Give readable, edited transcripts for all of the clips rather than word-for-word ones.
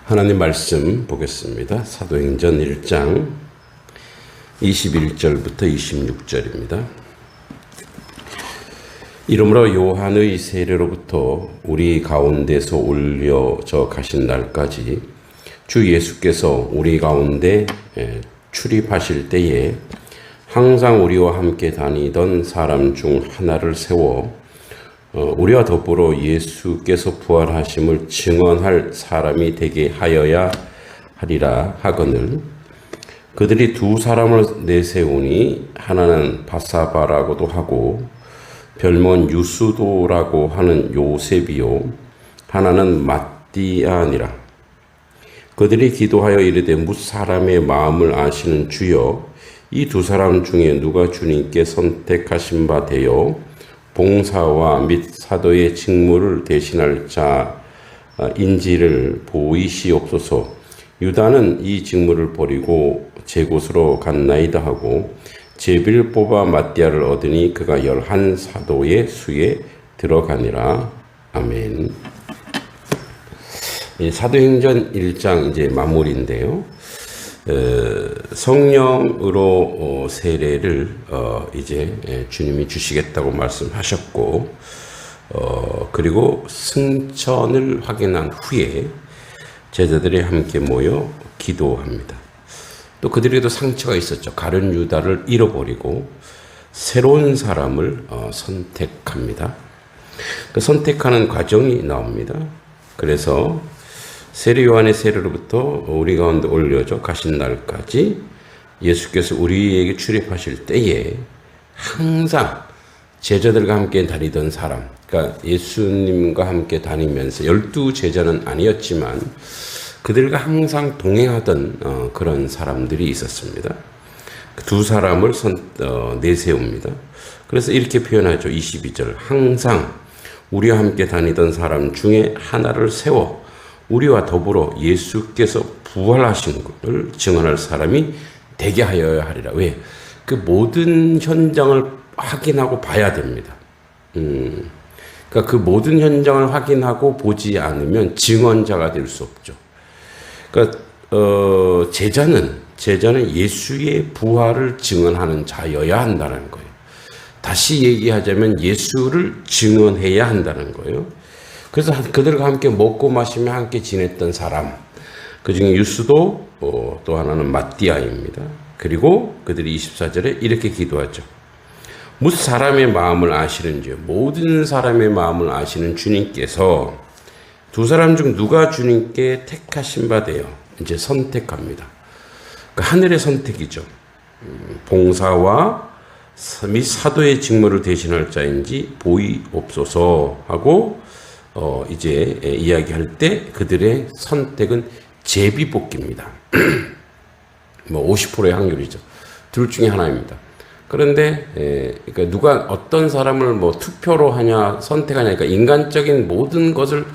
하나님 말씀 보겠습니다. 사도행전 1장 21절부터 26절입니다. 이러므로 요한의 세례로부터 우리 가운데서 올려져 가신 날까지 주 예수께서 우리 가운데 출입하실 때에 항상 우리와 함께 다니던 사람 중 하나를 세워 우리와 더불어 예수께서 부활하심을 증언할 사람이 되게 하여야 하리라 하거늘 그들이 두 사람을 내세우니 하나는 바사바라고도 하고 별명 유수도라고 하는 요셉이요 하나는 마띠아니라. 그들이 기도하여 이르되 뭇 사람의 마음을 아시는 주여 이 두 사람 중에 누가 주님께 선택하신 바 되어 봉사와 및 사도의 직무를 대신할 자인지를 보이시옵소서. 유다는 이 직무를 버리고 제 곳으로 갔나이다 하고 제비를 뽑아 마띠아를 얻으니 그가 11 사도의 수에 들어가니라. 아멘. 사도행전 1장 이제 마무리인데요. 성령으로 세례를 이제 주님이 주시겠다고 말씀하셨고, 그리고 승천을 확인한 후에 제자들이 함께 모여 기도합니다. 또 그들에게도 상처가 있었죠. 가룟 유다를 잃어버리고 새로운 사람을 선택합니다. 그 선택하는 과정이 나옵니다. 그래서 세례 요한의 세례로부터 우리 가운데 올려져 가신 날까지 예수께서 우리에게 출입하실 때에 항상 제자들과 함께 다니던 사람, 그러니까 예수님과 함께 다니면서 12 제자는 아니었지만 그들과 항상 동행하던 그런 사람들이 있었습니다. 두 사람을 내세웁니다. 그래서 이렇게 표현하죠. 22절 항상 우리와 함께 다니던 사람 중에 하나를 세워 우리와 더불어 예수께서 부활하신 것을 증언할 사람이 되게 하여야 하리라. 왜? 그 모든 현장을 확인하고 봐야 됩니다. 그러니까 그 모든 현장을 확인하고 보지 않으면 증언자가 될 수 없죠. 그러니까 제자는 예수의 부활을 증언하는 자여야 한다는 거예요. 다시 얘기하자면 예수를 증언해야 한다는 거예요. 그래서 그들과 함께 먹고 마시며 함께 지냈던 사람, 그 중에 유수도 또 하나는 마띠아입니다. 그리고 그들이 24절에 이렇게 기도하죠. 뭇 사람의 마음을 아시는지요. 모든 사람의 마음을 아시는 주님께서 두 사람 중 누가 주님께 택하신 바 되어 이제 선택합니다. 그 하늘의 선택이죠. 봉사와 및 사도의 직무를 대신할 자인지 보이옵소서 하고 이제 이야기할 때 그들의 선택은 제비뽑기입니다. 뭐 50%의 확률이죠. 둘 중에 하나입니다. 그런데 그러니까 누가 어떤 사람을 뭐 투표로 하냐 선택하냐, 그러니까 인간적인 모든 것을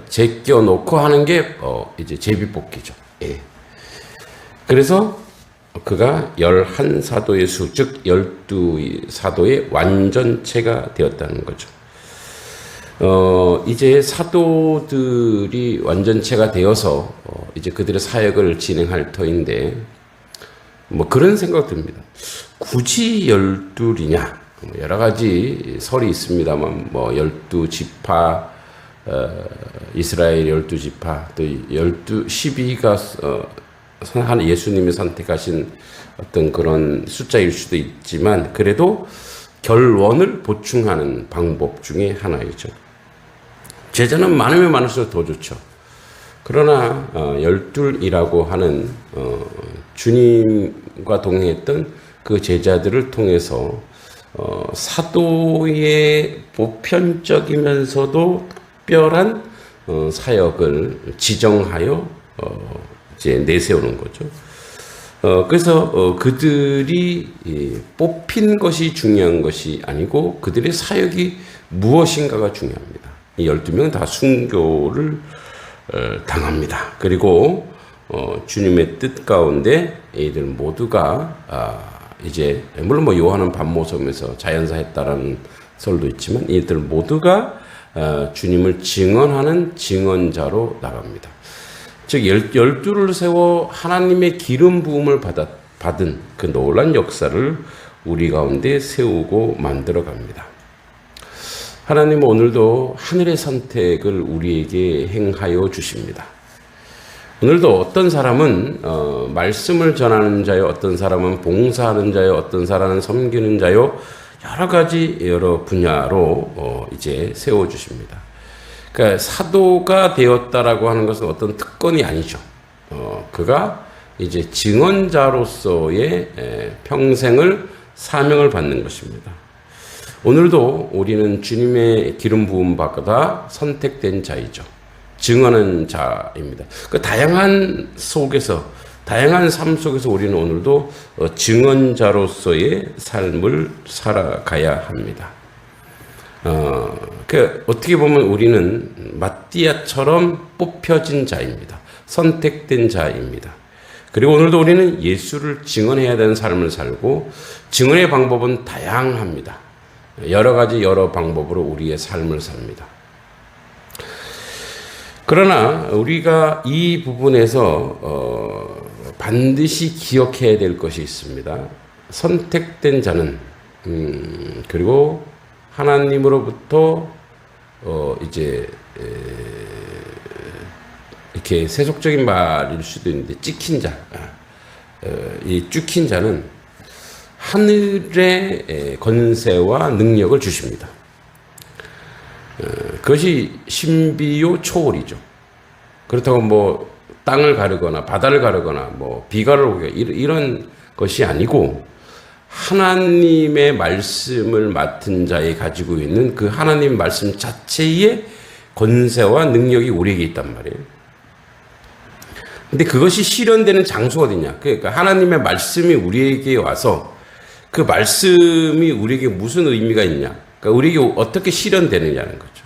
제껴 놓고 하는 게 이제 제비뽑기죠. 예. 그래서 그가 11 사도의 수, 즉 12 사도의 완전체가 되었다는 거죠. 이제 사도들이 완전체가 되어서 이제 그들의 사역을 진행할 터인데 뭐 그런 생각 듭니다. 굳이 12이냐? 여러 가지 설이 있습니다만 뭐 12지파, 이스라엘 12지파, 또 12가 예수님이 선택하신 어떤 그런 숫자일 수도 있지만 그래도 결원을 보충하는 방법 중에 하나이죠. 제자는 많으면 많을수록 더 좋죠. 그러나 12이라고 하는 주님과 동행했던 그 제자들을 통해서 사도의 보편적이면서도 특별한 사역을 지정하여 이제 내세우는 거죠. 그래서 그들이 뽑힌 것이 중요한 것이 아니고 그들의 사역이 무엇인가가 중요합니다. 이 12명은 다 순교를 당합니다. 그리고 주님의 뜻 가운데 이들 모두가 이제 물론 뭐 요한은 밤모섬에서 자연사했다라는 설도 있지만 이들 모두가 주님을 증언하는 증언자로 나갑니다. 즉 열두를 세워 하나님의 기름 부음을 받은 그 놀란 역사를 우리 가운데 세우고 만들어 갑니다. 하나님은 오늘도 하늘의 선택을 우리에게 행하여 주십니다. 오늘도 어떤 사람은 말씀을 전하는 자요, 어떤 사람은 봉사하는 자요, 어떤 사람은 섬기는 자요, 여러 분야로 이제 세워 주십니다. 그러니까 사도가 되었다라고 하는 것은 어떤 특권이 아니죠. 그가 이제 증언자로서의 평생을 사명을 받는 것입니다. 오늘도 우리는 주님의 기름 부음 받아 선택된 자이죠. 증언하는 자입니다. 그 다양한 삶 속에서 우리는 오늘도 증언자로서의 삶을 살아가야 합니다. 어떻게 보면 우리는 마띠아처럼 뽑혀진 자입니다. 선택된 자입니다. 그리고 오늘도 우리는 예수를 증언해야 되는 삶을 살고, 증언의 방법은 다양합니다. 여러 방법으로 우리의 삶을 삽니다. 그러나 우리가 이 부분에서 반드시 기억해야 될 것이 있습니다. 선택된 자는 그리고 하나님으로부터 이제 이렇게 세속적인 말일 수도 있는데 찍힌 자, 이 찍힌 자는 하늘의 권세와 능력을 주십니다. 그것이 신비요 초월이죠. 그렇다고 뭐 땅을 가르거나 바다를 가르거나 뭐 비가를 오게 이런 것이 아니고, 하나님의 말씀을 맡은 자에 가지고 있는 그 하나님 말씀 자체의 권세와 능력이 우리에게 있단 말이에요. 근데 그것이 실현되는 장소가 어디냐? 그러니까 하나님의 말씀이 우리에게 와서 그 말씀이 우리에게 무슨 의미가 있냐? 그러니까 우리에게 어떻게 실현되느냐는 거죠.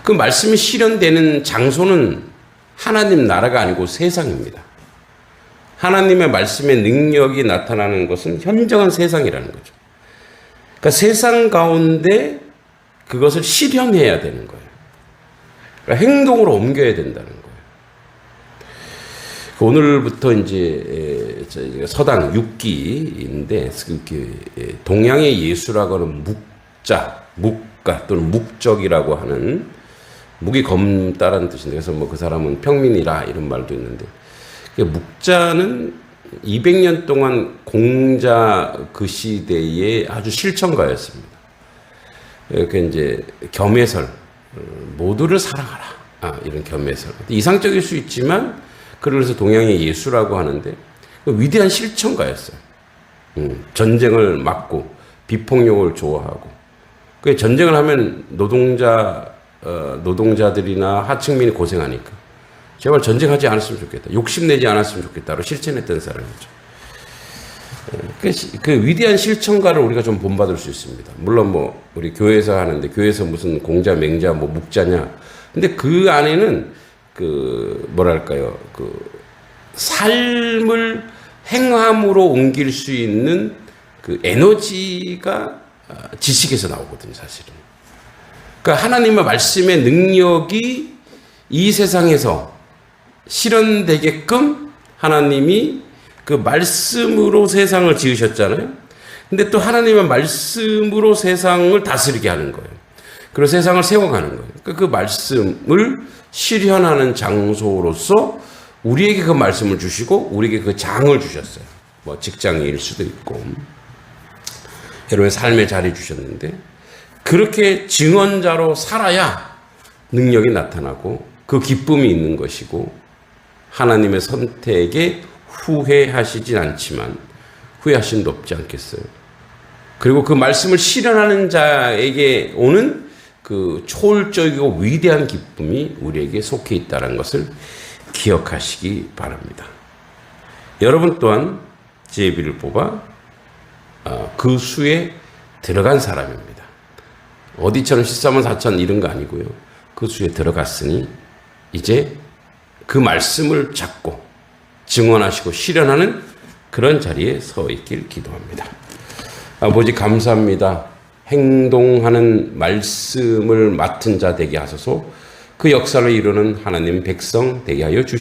그 말씀이 실현되는 장소는 하나님 나라가 아니고 세상입니다. 하나님의 말씀의 능력이 나타나는 것은 현정한 세상이라는 거죠. 그러니까 세상 가운데 그것을 실현해야 되는 거예요. 그러니까 행동으로 옮겨야 된다는 거예요. 오늘부터 이제 서당 6기인데, 동양의 예수라고 하는 묵가 또는 묵적이라고 하는, 묵이 검다라는 뜻인데, 그래서 뭐 그 사람은 평민이라 이런 말도 있는데, 묵자는 200년 동안 공자 그 시대의 아주 실천가였습니다. 이렇게 이제 겸해설, 모두를 사랑하라, 이런 겸해설. 이상적일 수 있지만, 그래서 동양의 예수라고 하는데, 위대한 실천가였어요. 전쟁을 막고 비폭력을 좋아하고, 그 전쟁을 하면 노동자들이나 하층민이 고생하니까 제발 전쟁하지 않았으면 좋겠다, 욕심내지 않았으면 좋겠다로 실천했던 사람이죠. 그 위대한 실천가를 우리가 좀 본받을 수 있습니다. 물론 뭐 우리 교회에서 하는데, 교회에서 무슨 공자, 맹자, 뭐 묵자냐? 근데 그 안에는 그 뭐랄까요, 그 삶을 행함으로 옮길 수 있는 그 에너지가 지식에서 나오거든요, 사실은. 그러니까 하나님의 말씀의 능력이 이 세상에서 실현되게끔 하나님이 그 말씀으로 세상을 지으셨잖아요. 근데 또 하나님의 말씀으로 세상을 다스리게 하는 거예요. 그리고 세상을 세워가는 거예요. 그러니까 그 말씀을 실현하는 장소로서 우리에게 그 말씀을 주시고 우리에게 그 장을 주셨어요. 뭐 직장일 수도 있고 여러분의 삶의 자리 주셨는데, 그렇게 증언자로 살아야 능력이 나타나고 그 기쁨이 있는 것이고, 하나님의 선택에 후회하시진 않지만 후회하신 도 없지 않겠어요. 그리고 그 말씀을 실현하는 자에게 오는 그 초월적이고 위대한 기쁨이 우리에게 속해 있다는 것을 기억하시기 바랍니다. 여러분 또한 제비를 뽑아 그 수에 들어간 사람입니다. 어디처럼 13만 4천 이런 거 아니고요. 그 수에 들어갔으니 이제 그 말씀을 잡고 증언하시고 실현하는 그런 자리에 서 있길 기도합니다. 아버지 감사합니다. 행동하는 말씀을 맡은 자 되게 하소서. 그 역사를 이루는 하나님 백성 되게 하여 주시옵소서.